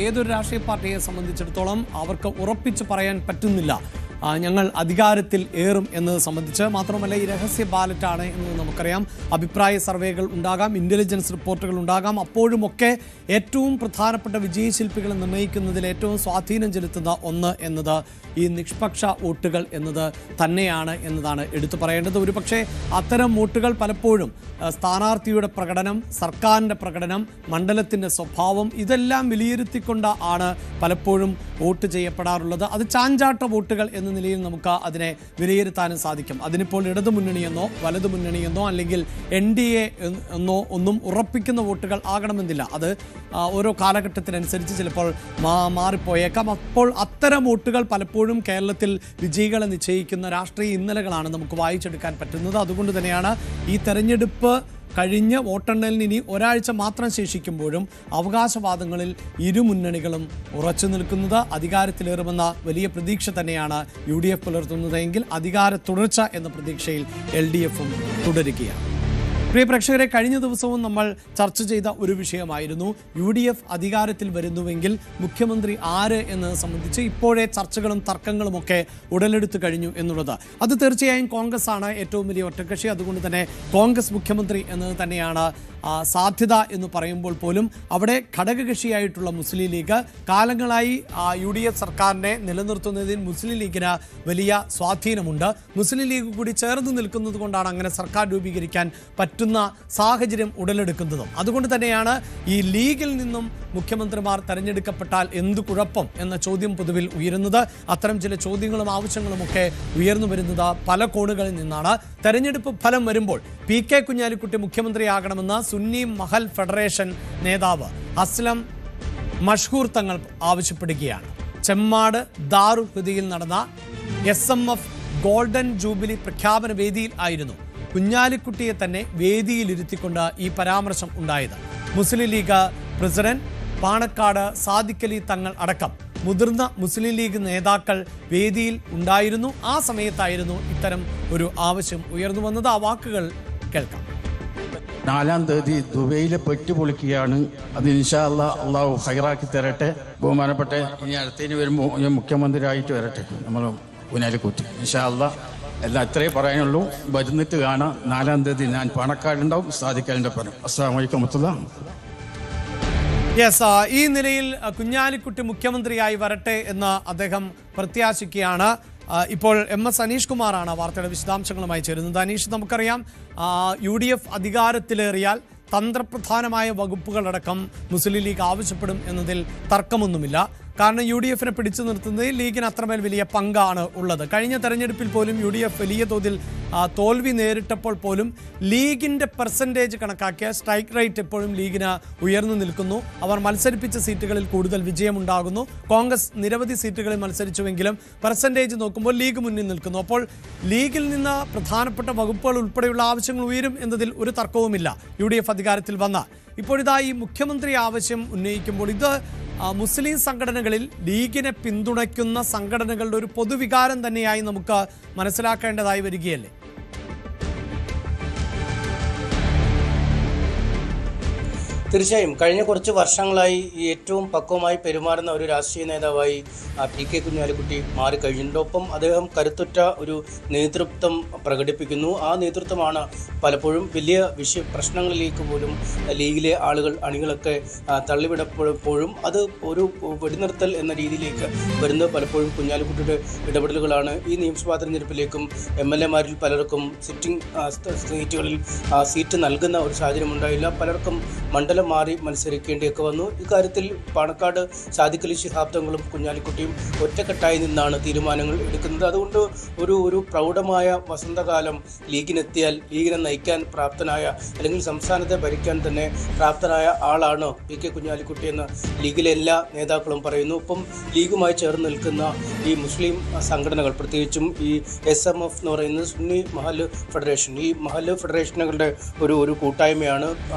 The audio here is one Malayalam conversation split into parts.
ഏതൊരു രാഷ്ട്രീയ പാർട്ടിയെ സംബന്ധിച്ചിടത്തോളം അവർക്ക് ഉറപ്പിച്ച് പറയാൻ പറ്റുന്നില്ല ഞങ്ങൾ അധികാരത്തിൽ ഏറും എന്നത് സംബന്ധിച്ച്. മാത്രമല്ല ഈ രഹസ്യ ബാലറ്റാണ് എന്നത് നമുക്കറിയാം. അഭിപ്രായ സർവേകൾ ഉണ്ടാകാം, ഇൻ്റലിജൻസ് റിപ്പോർട്ടുകൾ ഉണ്ടാകാം. അപ്പോഴുമൊക്കെ ഏറ്റവും പ്രധാനപ്പെട്ട വിജയശില്പികളെ നിർണ്ണയിക്കുന്നതിൽ ഏറ്റവും സ്വാധീനം ചെലുത്തുന്ന ഒന്ന് എന്നത് ഈ നിഷ്പക്ഷ വോട്ടുകൾ എന്നത് തന്നെയാണ് എന്നതാണ് എടുത്തു പറയേണ്ടത്. ഒരുപക്ഷെ അത്തരം വോട്ടുകൾ പലപ്പോഴും സ്ഥാനാർത്ഥിയുടെ പ്രകടനം, സർക്കാരിൻ്റെ പ്രകടനം, മണ്ഡലത്തിൻ്റെ സ്വഭാവം ഇതെല്ലാം വിലയിരുത്തിക്കൊണ്ട് ആണ് പലപ്പോഴും വോട്ട് ചെയ്യപ്പെടാറുള്ളത്. അത് ചാഞ്ചാട്ട വോട്ടുകൾ എന്ന നിലയിൽ നമുക്ക് അതിനെ വിലയിരുത്താനും സാധിക്കും. അതിനിപ്പോൾ ഇടതുമുന്നണിയെന്നോ വലതുമുന്നണിയെന്നോ അല്ലെങ്കിൽ NDA എന്നോ ഒന്നും ഉറപ്പിക്കുന്ന വോട്ടുകൾ ആകണമെന്നില്ല. അത് ഓരോ കാലഘട്ടത്തിനനുസരിച്ച് ചിലപ്പോൾ മാറിപ്പോയേക്കാം. അപ്പോൾ അത്തരം വോട്ടുകൾ പലപ്പോഴും കേരളത്തിൽ വിജയികളെ നിശ്ചയിക്കുന്ന രാഷ്ട്രീയ ഇന്നലകളാണ് നമുക്ക് വായിച്ചെടുക്കാൻ പറ്റുന്നത്. അതുകൊണ്ട് തന്നെയാണ് ഈ തെരഞ്ഞെടുപ്പ് കഴിഞ്ഞ് വോട്ടെണ്ണലിന് ഇനി ഒരാഴ്ച മാത്രം ശേഷിക്കുമ്പോഴും അവകാശവാദങ്ങളിൽ ഇരു മുന്നണികളും ഉറച്ചു നിൽക്കുന്നത്. അധികാരത്തിലേറുമെന്ന വലിയ പ്രതീക്ഷ തന്നെയാണ് UDF പുലർത്തുന്നതെങ്കിൽ അധികാര തുടർച്ച എന്ന പ്രതീക്ഷയിൽ LDFും തുടരുകയാണ്. പ്രിയ പ്രേക്ഷകരെ, കഴിഞ്ഞ ദിവസവും നമ്മൾ ചർച്ച ചെയ്ത ഒരു വിഷയമായിരുന്നു UDF അധികാരത്തിൽ വരുന്നുവെങ്കിൽ മുഖ്യമന്ത്രി ആര് എന്നത് സംബന്ധിച്ച് ഇപ്പോഴേ ചർച്ചകളും തർക്കങ്ങളുമൊക്കെ ഉടലെടുത്തു കഴിഞ്ഞു എന്നുള്ളത്. അത് തീർച്ചയായും കോൺഗ്രസ് ആണ് ഏറ്റവും വലിയ ഒറ്റക്കക്ഷി. അതുകൊണ്ട് തന്നെ കോൺഗ്രസ് മുഖ്യമന്ത്രി എന്നത് തന്നെയാണ് സാധ്യത എന്ന് പറയുമ്പോൾ പോലും അവിടെ ഘടകകക്ഷിയായിട്ടുള്ള മുസ്ലിം ലീഗ് കാലങ്ങളായി UDF സർക്കാരിനെ നിലനിർത്തുന്നതിൽ മുസ്ലിം ലീഗിന് വലിയ സ്വാധീനമുണ്ട്. മുസ്ലിം ലീഗ് കൂടി ചേർന്ന് നിൽക്കുന്നത് കൊണ്ടാണ് അങ്ങനെ സർക്കാർ രൂപീകരിക്കാൻ പറ്റുന്ന സാഹചര്യം ഉടലെടുക്കുന്നതും. അതുകൊണ്ട് തന്നെയാണ് ഈ ലീഗിൽ നിന്നും മുഖ്യമന്ത്രിമാർ തെരഞ്ഞെടുക്കപ്പെട്ടാൽ എന്ത് കുഴപ്പം എന്ന ചോദ്യം പൊതുവിൽ ഉയരുന്നത്. അത്തരം ചില ചോദ്യങ്ങളും ആവശ്യങ്ങളുമൊക്കെ ഉയർന്നു വരുന്നത് പല കോണുകളിൽ നിന്നാണ്. തെരഞ്ഞെടുപ്പ് ഫലം വരുമ്പോൾ PK കുഞ്ഞാലിക്കുട്ടി മുഖ്യമന്ത്രിയാകണമെന്ന് സുന്നി മഹൽ ഫെഡറേഷൻ നേതാവ് അസ്ലം മഷ്ഹൂർ തങ്ങൾ ആവശ്യപ്പെടുകയാണ്. ചെമ്മാട് ദാറുൽ ഹുദയിൽ നടന്ന SMF ഗോൾഡൻ ജൂബിലി പ്രഖ്യാപന വേദിയിൽ ആയിരുന്നു കുഞ്ഞാലിക്കുട്ടിയെ തന്നെ വേദിയിലിരുത്തിക്കൊണ്ട് ഈ പരാമർശം ഉണ്ടായത്. മുസ്ലിം ലീഗ് പ്രസിഡന്റ് പാണക്കാട് സാദിഖ് അലി തങ്ങൾ അടക്കം മുതിർന്ന മുസ്ലിം ലീഗ് നേതാക്കൾ വേദിയിൽ ഉണ്ടായിരുന്നു. ആ സമയത്തായിരുന്നു ഇത്തരം ഒരു ആവശ്യം ഉയർന്നു വന്നത്. ആ വാക്കുകൾ കേൾക്കാം. 4-ാം തീയതി ദുബൈയിലെ പെട്ടുപൊളിക്കുകയാണ്. അത് ഇൻഷാ അള്ളാഹു ഹൈറാക്കി തരട്ടെ. ബഹുമാനപ്പെട്ട ഇനി അടുത്തതിന് വരുമ്പോൾ മുഖ്യമന്ത്രിയായിട്ട് വരട്ടെ നമ്മൾ കുഞ്ഞാലിക്കുട്ടി. ഇൻഷാ അള്ളാഹ് എല്ലാം ഇത്രയേ പറയാനുള്ളൂ. വരുന്നിട്ട് കാണാം. 4-ാം തീയതി ഞാൻ പാണക്കാടുണ്ടാവും, സാധിക്കാലിൻ്റെ പറയും. അസ്സലാമു അലൈക്കും വറഹ്മത്തുള്ളാഹി. ഈ നിലയിൽ കുഞ്ഞാലിക്കുട്ടി മുഖ്യമന്ത്രിയായി വരട്ടെ എന്ന് അദ്ദേഹം പ്രത്യാശിക്കുകയാണ്. ഇപ്പോൾ MS അനീഷ് കുമാറാണ് വാർത്തയുടെ വിശദാംശങ്ങളുമായി ചേരുന്നത്. അനീഷ്, നമുക്കറിയാം UDF അധികാരത്തിലേറിയാൽ തന്ത്രപ്രധാനമായ വകുപ്പുകളടക്കം മുസ്ലിം ലീഗ് ആവശ്യപ്പെടും എന്നതിൽ തർക്കമൊന്നുമില്ല. കാരണം UDFനെ പിടിച്ചു നിർത്തുന്നതിൽ ലീഗിന് അത്രമേൽ വലിയ പങ്കാണ് ഉള്ളത്. കഴിഞ്ഞ തെരഞ്ഞെടുപ്പിൽ പോലും UDF വലിയ തോതിൽ തോൽവി നേരിട്ടപ്പോൾ പോലും ലീഗിൻ്റെ പെർസെൻറ്റേജ് കണക്കാക്കിയ സ്ട്രൈക്ക് റേറ്റ് എപ്പോഴും ലീഗിന് ഉയർന്നു നിൽക്കുന്നു. അവർ മത്സരിപ്പിച്ച സീറ്റുകളിൽ കൂടുതൽ വിജയമുണ്ടാകുന്നു. കോൺഗ്രസ് നിരവധി സീറ്റുകളിൽ മത്സരിച്ചുവെങ്കിലും പെർസെൻറ്റേജ് നോക്കുമ്പോൾ ലീഗ് മുന്നിൽ നിൽക്കുന്നു. അപ്പോൾ ലീഗിൽ നിന്ന് പ്രധാനപ്പെട്ട വകുപ്പുകൾ ഉൾപ്പെടെയുള്ള ആവശ്യങ്ങൾ ഉയരും എന്നതിൽ ഒരു തർക്കവുമില്ല. UDF അധികാരത്തിൽ വന്ന ഇപ്പോഴിതാ ഈ മുഖ്യമന്ത്രി ആവശ്യം ഉന്നയിക്കുമ്പോൾ ഇത് മുസ്ലിം സംഘടനകളിൽ ലീഗിനെ പിന്തുണയ്ക്കുന്ന സംഘടനകളുടെ ഒരു പൊതുവികാരം തന്നെയായി നമുക്ക് മനസ്സിലാക്കേണ്ടതായി വരികയല്ലേ? തീർച്ചയായും കഴിഞ്ഞ കുറച്ച് വർഷങ്ങളായി ഏറ്റവും പക്വമായി പെരുമാറുന്ന ഒരു രാഷ്ട്രീയ നേതാവായി PK കുഞ്ഞാലിക്കുട്ടി മാറിക്കഴിഞ്ഞിട്ടുണ്ട്. ഒപ്പം അദ്ദേഹം കരുത്തുറ്റ ഒരു നേതൃത്വം പ്രകടിപ്പിക്കുന്നു. ആ നേതൃത്വമാണ് പലപ്പോഴും വലിയ പ്രശ്നങ്ങളിലേക്ക് പോലും ലീഗിലെ അണികളൊക്കെ തള്ളിവിടപ്പോഴും അത് ഒരു വെടിനിർത്തൽ എന്ന രീതിയിലേക്ക് വരുന്നത് പലപ്പോഴും കുഞ്ഞാലിക്കുട്ടിയുടെ ഇടപെടലുകളാണ്. ഈ നിയമസഭാ തെരഞ്ഞെടുപ്പിലേക്കും MLA-മാരിൽ പലർക്കും സിറ്റിംഗ് സീറ്റുകളിൽ സീറ്റ് നൽകുന്ന ഒരു സാഹചര്യം ഉണ്ടായില്ല. പലർക്കും മണ്ഡലം മാറി മത്സരിക്കേണ്ടിയൊക്കെ വന്നു. ഇക്കാര്യത്തിൽ പാണക്കാട് സാദിഖ് അലി ശിഹാബ് തങ്ങളും കുഞ്ഞാലിക്കുട്ടിയും ഒറ്റക്കെട്ടായി നിന്നാണ് തീരുമാനങ്ങൾ എടുക്കുന്നത്. അതുകൊണ്ട് ഒരു പ്രൗഢമായ വസന്തകാലം ലീഗിനെത്തിയാൽ ലീഗിനെ നയിക്കാൻ പ്രാപ്തനായ അല്ലെങ്കിൽ സംസ്ഥാനത്തെ ഭരിക്കാൻ തന്നെ പ്രാപ്തനായ ആളാണ് PK കുഞ്ഞാലിക്കുട്ടി എന്ന് ലീഗിലെ എല്ലാ നേതാക്കളും പറയുന്നു. ഒപ്പം ലീഗുമായി ചേർന്ന് നിൽക്കുന്ന ഈ മുസ്ലിം സംഘടനകൾ, പ്രത്യേകിച്ചും ഈ SMF എന്ന് പറയുന്നത് സുന്നി മഹൽ ഫെഡറേഷൻ, ഈ മഹൽ ഫെഡറേഷനുകളുടെ ഒരു കൂട്ടായ്മയാണ്.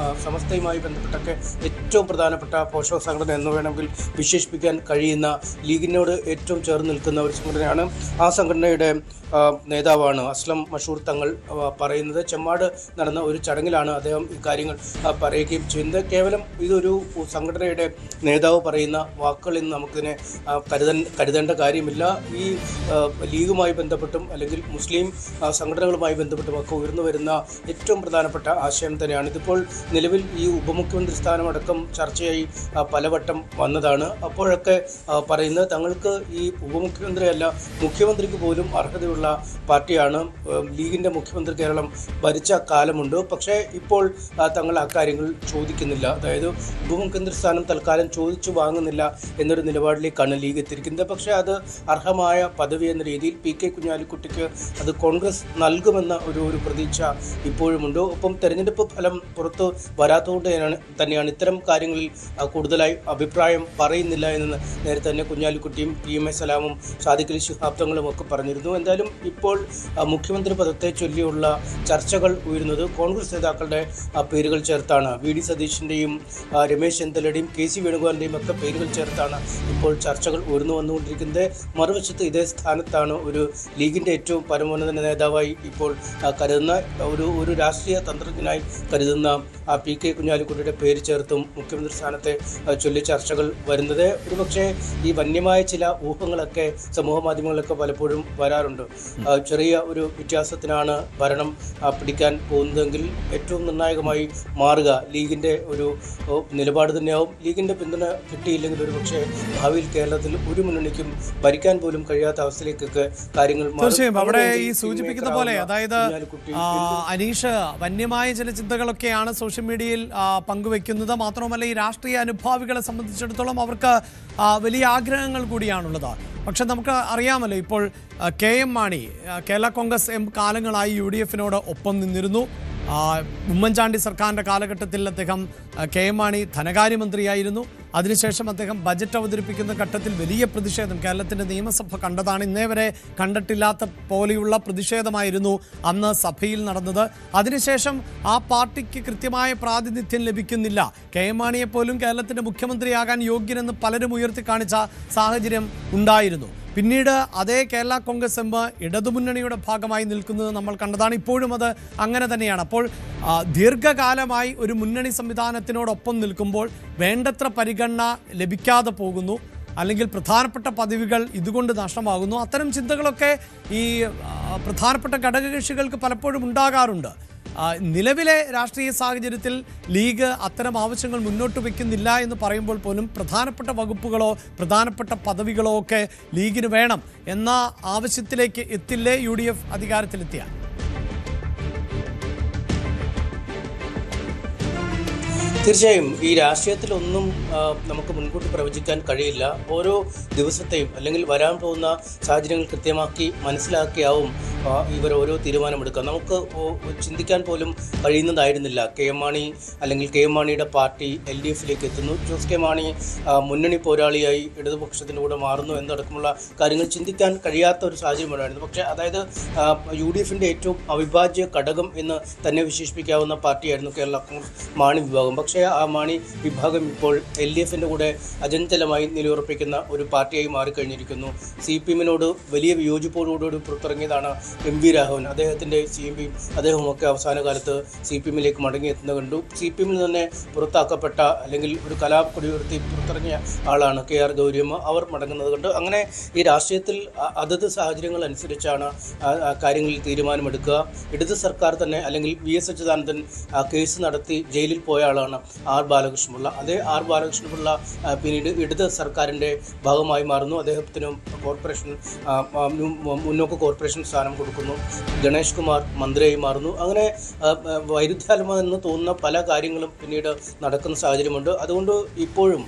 സമസ്തയുമായി ബന്ധപ്പെട്ട ബന്ധപ്പെട്ടൊക്കെ ഏറ്റവും പ്രധാനപ്പെട്ട പോഷക സംഘടന എന്ന് വേണമെങ്കിൽ വിശേഷിപ്പിക്കാൻ കഴിയുന്ന ലീഗിനോട് ഏറ്റവും ചേർന്ന് നിൽക്കുന്ന ഒരു സംഘടനയാണ്. ആ സംഘടനയുടെ നേതാവാണ് അസ്ലം മഷൂർ തങ്ങൾ പറയുന്നത്. ചെമ്മാട് നടന്ന ഒരു ചടങ്ങിലാണ് അദ്ദേഹം ഇക്കാര്യങ്ങൾ പറയുകയും ചെയ്യുന്നത്. കേവലം ഇതൊരു സംഘടനയുടെ നേതാവ് പറയുന്ന വാക്കുകളിൽ നിന്ന് നമുക്കിതിനെ കരുതേണ്ട കാര്യമില്ല. ഈ ലീഗുമായി ബന്ധപ്പെട്ടും അല്ലെങ്കിൽ മുസ്ലിം സംഘടനകളുമായി ബന്ധപ്പെട്ടും ഒക്കെ ഉയർന്നു വരുന്ന ഏറ്റവും പ്രധാനപ്പെട്ട ആശയം തന്നെയാണ്. ഇതിപ്പോൾ നിലവിൽ ഈ ഉപമുഖ്യമന്ത്രി സ്ഥാനമടക്കം ചർച്ചയായി പലവട്ടം വന്നതാണ്. അപ്പോഴൊക്കെ പറയുന്നത് തങ്ങൾക്ക് ഈ ഉപമുഖ്യമന്ത്രിയല്ല മുഖ്യമന്ത്രിക്ക് പോലും അർഹതയുള്ള പാർട്ടിയാണ്. ലീഗിൻ്റെ മുഖ്യമന്ത്രി കേരളം ഭരിച്ച കാലമുണ്ട്. പക്ഷേ ഇപ്പോൾ തങ്ങൾ അക്കാര്യങ്ങൾ ചോദിക്കുന്നില്ല. അതായത് ഉപമുഖ്യമന്ത്രി സ്ഥാനം തൽക്കാലം ചോദിച്ചു വാങ്ങുന്നില്ല എന്നൊരു നിലപാടിലേക്കാണ് ലീഗ് എത്തിയിരിക്കുന്നത്. പക്ഷേ അത് അർഹമായ പദവി എന്ന രീതിയിൽ PK കുഞ്ഞാലിക്കുട്ടിക്ക് അത് കോൺഗ്രസ് നൽകുമെന്ന ഒരു പ്രതീക്ഷ ഇപ്പോഴുമുണ്ട്. ഒപ്പം തെരഞ്ഞെടുപ്പ് ഫലം പുറത്തു വരാത്തതുകൊണ്ട് തന്നെയാണ് ഇത്തരം കാര്യങ്ങളിൽ കൂടുതലായി അഭിപ്രായം പറയുന്നില്ല എന്ന് നേരത്തെ തന്നെ കുഞ്ഞാലിക്കുട്ടിയും PMA സലാമും സാദിഖ് അലി ശിഹാബ് തങ്ങളും ഒക്കെ പറഞ്ഞിരുന്നു. എന്തായാലും ഇപ്പോൾ മുഖ്യമന്ത്രി പദത്തെ ചൊല്ലിയുള്ള ചർച്ചകൾ ഉയരുന്നത് കോൺഗ്രസ് നേതാക്കളുടെ പേരുകൾ ചേർത്താണ്. VD സതീഷിൻ്റെയും രമേശ് ചെന്നിത്തലയുടെയും KC വേണുഗോപാലിൻ്റെയും ഒക്കെ പേരുകൾ ചേർത്താണ് ഇപ്പോൾ ചർച്ചകൾ ഉയർന്നു വന്നുകൊണ്ടിരിക്കുന്നത്. മറുവശത്ത് ഇതേ സ്ഥാനത്താണ് ഒരു ലീഗിൻ്റെ ഏറ്റവും പരമോന്നത നേതാവായി ഇപ്പോൾ കരുതുന്ന ഒരു രാഷ്ട്രീയ തന്ത്രജ്ഞനായി കരുതുന്ന PK കുഞ്ഞാലിക്കുട്ടിയുടെ പേര് ചേർത്തും മുഖ്യമന്ത്രി സ്ഥാനത്തെ ചൊല്ലി ചർച്ചകൾ വരുന്നത്. ഒരുപക്ഷെ ഈ വന്യമായ ചില ഊഹങ്ങളൊക്കെ സമൂഹ മാധ്യമങ്ങളിലൊക്കെ പലപ്പോഴും വരാറുണ്ട്. ചെറിയ ഒരു വ്യത്യാസത്തിനാണ് ഭരണം പിടിക്കാൻ പോകുന്നതെങ്കിൽ ഏറ്റവും നിർണായകമായി മാറുക ലീഗിൻ്റെ ഒരു നിലപാട് തന്നെയാവും. ലീഗിൻ്റെ പിന്തുണ കിട്ടിയില്ലെങ്കിൽ ഒരുപക്ഷെ ഭാവിയിൽ കേരളത്തിൽ ഒരു മുന്നണിക്കും ഭരിക്കാൻ പോലും കഴിയാത്ത അവസ്ഥയിലേക്കൊക്കെ കാര്യങ്ങൾ തീർച്ചയായും അവിടെ ഈ സൂചിപ്പിക്കുന്ന പോലെ അതായത് അനീഷ് വന്യമായ ചില ചിന്തകളൊക്കെയാണ് സോഷ്യൽ മീഡിയയിൽ പങ്കുവെക്കുന്നത്. മാത്രവുമല്ല ഈ രാഷ്ട്രീയ അനുഭാവികളെ സംബന്ധിച്ചിടത്തോളം അവർക്ക് വലിയ ആഗ്രഹങ്ങൾ കൂടിയാണുള്ളത്. പക്ഷെ നമുക്ക് അറിയാമല്ലോ ഇപ്പോൾ KM മാണി കേരള കോൺഗ്രസ് കാലങ്ങളായി UDF-നോട് ഒപ്പം നിന്നിരുന്നു. ഉമ്മൻചാണ്ടി സർക്കാരിൻ്റെ കാലഘട്ടത്തിൽ അദ്ദേഹം KM മാണി ധനകാര്യമന്ത്രിയായിരുന്നു. അതിനുശേഷം അദ്ദേഹം ബജറ്റ് അവതരിപ്പിക്കുന്ന ഘട്ടത്തിൽ വലിയ പ്രതിഷേധം കേരളത്തിൻ്റെ നിയമസഭ കണ്ടതാണ്. ഇന്നേ വരെ കണ്ടിട്ടില്ലാത്ത പോലെയുള്ള പ്രതിഷേധമായിരുന്നു അന്ന് സഭയിൽ നടന്നത്. അതിനുശേഷം ആ പാർട്ടിക്ക് കൃത്യമായ പ്രാതിനിധ്യം ലഭിക്കുന്നില്ല. KM മാണിയെ പോലും കേരളത്തിൻ്റെ മുഖ്യമന്ത്രിയാകാൻ യോഗ്യനെന്ന് പലരും ഉയർത്തി കാണിച്ച സാഹചര്യം ഉണ്ടായിരുന്നു. പിന്നീട് അതേ കേരള കോൺഗ്രസ് ഇടതുമുന്നണിയുടെ ഭാഗമായി നിൽക്കുന്നത് നമ്മൾ കണ്ടതാണ്. ഇപ്പോഴും അത് അങ്ങനെ തന്നെയാണ്. അപ്പോൾ ദീർഘകാലമായി ഒരു മുന്നണി സംവിധാനത്തിനോടൊപ്പം നിൽക്കുമ്പോൾ വേണ്ടത്ര പരിഗണന ലഭിക്കാതെ പോകുന്നു, അല്ലെങ്കിൽ പ്രധാനപ്പെട്ട പദവികൾ ഇതുകൊണ്ട് നഷ്ടമാകുന്നു. അത്തരം ചിന്തകളൊക്കെ ഈ പ്രധാനപ്പെട്ട ഘടകകക്ഷികൾക്ക് പലപ്പോഴും ഉണ്ടാകാറുണ്ട്. നിലവിലെ രാഷ്ട്രീയ സാഹചര്യത്തിൽ ലീഗ് അത്തരം ആവശ്യങ്ങൾ മുന്നോട്ട് വയ്ക്കുന്നില്ല എന്ന് പറയുമ്പോൾ പോലും പ്രധാനപ്പെട്ട വകുപ്പുകളോ പ്രധാനപ്പെട്ട പദവികളോ ഒക്കെ ലീഗിന് വേണം എന്ന ആവശ്യത്തിലേക്ക് എത്തില്ലേ UDF അധികാരത്തിലെത്തിയാൽ? തീർച്ചയായും ഈ രാഷ്ട്രീയത്തിലൊന്നും നമുക്ക് മുൻകൂട്ടി പ്രവചിക്കാൻ കഴിയില്ല. ഓരോ ദിവസത്തെയും അല്ലെങ്കിൽ വരാൻ പോകുന്ന സാഹചര്യങ്ങൾ കൃത്യമാക്കി മനസ്സിലാക്കിയാവും ഇവർ ഓരോ തീരുമാനമെടുക്കുക. നമുക്ക് ചിന്തിക്കാൻ പോലും കഴിയുന്നതായിരുന്നില്ല. KM മാണി അല്ലെങ്കിൽ KM മാണിയുടെ പാർട്ടി LDF-ലേക്ക് എത്തുന്നു, ജോസ് കെ മാണി മുന്നണി പോരാളിയായി ഇടതുപക്ഷത്തിൻ്റെ കൂടെ മാറുന്നു എന്നടക്കമുള്ള കാര്യങ്ങൾ ചിന്തിക്കാൻ കഴിയാത്ത ഒരു സാഹചര്യമുണ്ടായിരുന്നു. പക്ഷേ അതായത് UDF-ൻ്റെ ഏറ്റവും അവിഭാജ്യ ഘടകം എന്ന് തന്നെ വിശേഷിപ്പിക്കാവുന്ന പാർട്ടിയായിരുന്നു കേരള കോൺഗ്രസ് മാണി വിഭാഗം. പക്ഷേ ആ മാണി വിഭാഗം ഇപ്പോൾ LDF-ൻ്റെ കൂടെ അചഞ്ചലമായി നിലയുറപ്പിക്കുന്ന ഒരു പാർട്ടിയായി മാറിക്കഴിഞ്ഞിരിക്കുന്നു. CPM-നോട് വലിയ വിയോജിപ്പോടുകൂടി പുറത്തിറങ്ങിയതാണ് MV രാഘവൻ. അദ്ദേഹത്തിൻ്റെ CMPയും അദ്ദേഹവുമൊക്കെ അവസാന കാലത്ത് CPM-ലേക്ക് മടങ്ങിയെത്തുന്നത് കണ്ടു. CPM-ൽ തന്നെ പുറത്താക്കപ്പെട്ട അല്ലെങ്കിൽ ഒരു കലാപക്കൊടി ഉയർത്തി പുറത്തിറങ്ങിയ ആളാണ് KR ഗൗരിയമ്മ. അവർ മടങ്ങുന്നത് കണ്ട് അങ്ങനെ ഈ രാഷ്ട്രീയത്തിൽ അതത് സാഹചര്യങ്ങൾ അനുസരിച്ചാണ് കാര്യങ്ങളിൽ തീരുമാനമെടുക്കുക. ഇടത് സർക്കാർ തന്നെ അല്ലെങ്കിൽ VS അച്യുതാനന്ദൻ കേസ് നടത്തി ജയിലിൽ പോയ ആളാണ് R ബാലകൃഷ്ണപിള്ള. അതേ R ബാലകൃഷ്ണപിള്ള പിന്നീട് ഇടത് സർക്കാരിൻ്റെ ഭാഗമായി മാറുന്നു. അദ്ദേഹത്തിന് കോർപ്പറേഷൻ മുന്നോക്ക കോർപ്പറേഷൻ സ്ഥാനം കൊടുക്കുന്നു. ഗണേഷ് കുമാർ മന്ത്രിയായി മാറുന്നു. അങ്ങനെ വൈരുദ്ധ്യാത്മകമെന്ന് തോന്നുന്ന പല കാര്യങ്ങളും പിന്നീട് നടക്കുന്ന സാഹചര്യമുണ്ട്. അതുകൊണ്ട് ഇപ്പോഴും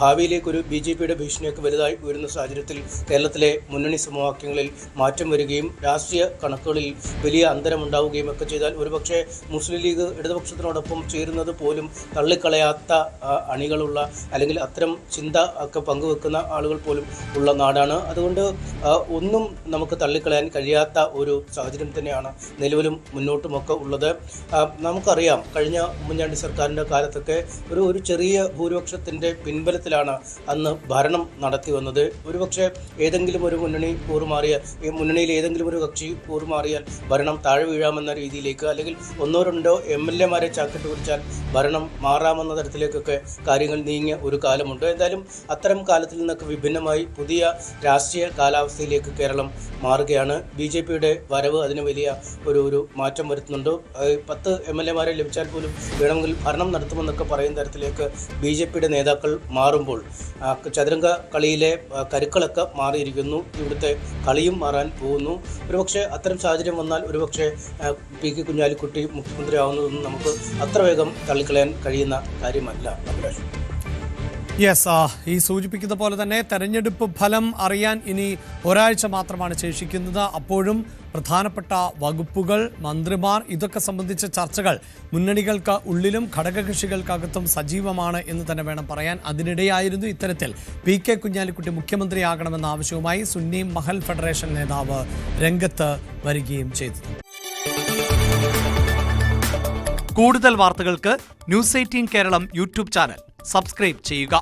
ഭാവിയിലേക്കൊരു BJP-യുടെ ഭീഷണിയൊക്കെ വലുതായി ഉയരുന്ന സാഹചര്യത്തിൽ കേരളത്തിലെ മുന്നണി സമവാക്യങ്ങളിൽ മാറ്റം വരികയും രാഷ്ട്രീയ കണക്കുകളിൽ വലിയ അന്തരമുണ്ടാവുകയും ഒക്കെ ചെയ്താൽ ഒരുപക്ഷെ മുസ്ലിം ലീഗ് ഇടതുപക്ഷത്തിനോടൊപ്പം ചേരുന്നത് പോലും തള്ളിക്കളയാത്ത അണികളുള്ള അല്ലെങ്കിൽ അത്തരം ചിന്ത ഒക്കെ പങ്കുവെക്കുന്ന ആളുകൾ പോലും ഉള്ള നാടാണ്. അതുകൊണ്ട് ഒന്നും നമുക്ക് തള്ളിക്കളയാൻ കഴിയാത്ത ഒരു സാഹചര്യം തന്നെയാണ് നിലവിലും മുന്നോട്ടുമൊക്കെ ഉള്ളത്. നമുക്കറിയാം കഴിഞ്ഞ ഉമ്മൻചാണ്ടി സർക്കാരിൻ്റെ കാലത്തൊക്കെ ഒരു ചെറിയ ഭൂരിപക്ഷത്തിൻ്റെ പിൻബലത്തിലാണ് അന്ന് ഭരണം നടത്തി വന്നത്. ഒരുപക്ഷെ ഏതെങ്കിലും ഒരു മുന്നണി കൂറുമാറിയ മുന്നണിയിൽ ഏതെങ്കിലും ഒരു കക്ഷി കൂറുമാറിയാൽ ഭരണം താഴെ വീഴാമെന്ന രീതിയിലേക്ക്, അല്ലെങ്കിൽ ഒന്നോ രണ്ടോ MLA-മാരെ ചാക്കിട്ട് കുറിച്ചാൽ ഭരണം മാറാമെന്ന തരത്തിലേക്കൊക്കെ കാര്യങ്ങൾ നീങ്ങിയ ഒരു കാലമുണ്ട്. എന്തായാലും അത്തരം കാലത്തിൽ നിന്നൊക്കെ വിഭിന്നമായി പുതിയ രാഷ്ട്രീയ കാലാവസ്ഥയിലേക്ക് കേരളം മാറുകയാണ്. BJP-യുടെ വരവ് അതിന് വലിയ ഒരു മാറ്റം വരുത്തുന്നുണ്ട്. 10 MLA-മാരെ ലഭിച്ചാൽ പോലും വേണമെങ്കിൽ ഭരണം നടത്തുമെന്നൊക്കെ പറയുന്ന തരത്തിലേക്ക് BJP-യുടെ നേതാക്കൾ മാറുമ്പോൾ ചതുരംഗ കളിയിലെ കരുക്കളൊക്കെ മാറിയിരിക്കുന്നു. ഇവിടുത്തെ കളിയും മാറാൻ പോകുന്നു. ഒരുപക്ഷെ അത്തരം സാഹചര്യം വന്നാൽ ഒരുപക്ഷെ PK കുഞ്ഞാലിക്കുട്ടി മുഖ്യമന്ത്രിയാവുന്നതൊന്നും നമുക്ക് അത്ര വേഗം തള്ളിക്കളയാൻ കഴിയുന്ന കാര്യമല്ല. അഭിലാഷ്, യെസ്, ഈ സൂചിപ്പിക്കുന്ന പോലെ തന്നെ തെരഞ്ഞെടുപ്പ് ഫലം അറിയാൻ ഇനി ഒരാഴ്ച മാത്രമാണ് ശേഷിക്കുന്നത്. അപ്പോഴും പ്രധാനപ്പെട്ട വകുപ്പുകൾ, മന്ത്രിമാർ, ഇതൊക്കെ സംബന്ധിച്ച ചർച്ചകൾ മുന്നണികൾക്ക് ഉള്ളിലും ഘടകകക്ഷികൾക്കകത്തും സജീവമാണ് എന്ന് തന്നെ വേണം പറയാൻ. അതിനിടെയായിരുന്നു ഇത്തരത്തിൽ PK കുഞ്ഞാലിക്കുട്ടി മുഖ്യമന്ത്രിയാകണമെന്ന ആവശ്യവുമായി സുന്നി മഹൽ ഫെഡറേഷൻ നേതാവ് രംഗത്ത് വരികയും ചെയ്തത്. കൂടുതൽ വാർത്തകൾക്ക് News 18 Keralam YouTube channel subscribe ചെയ്യുക.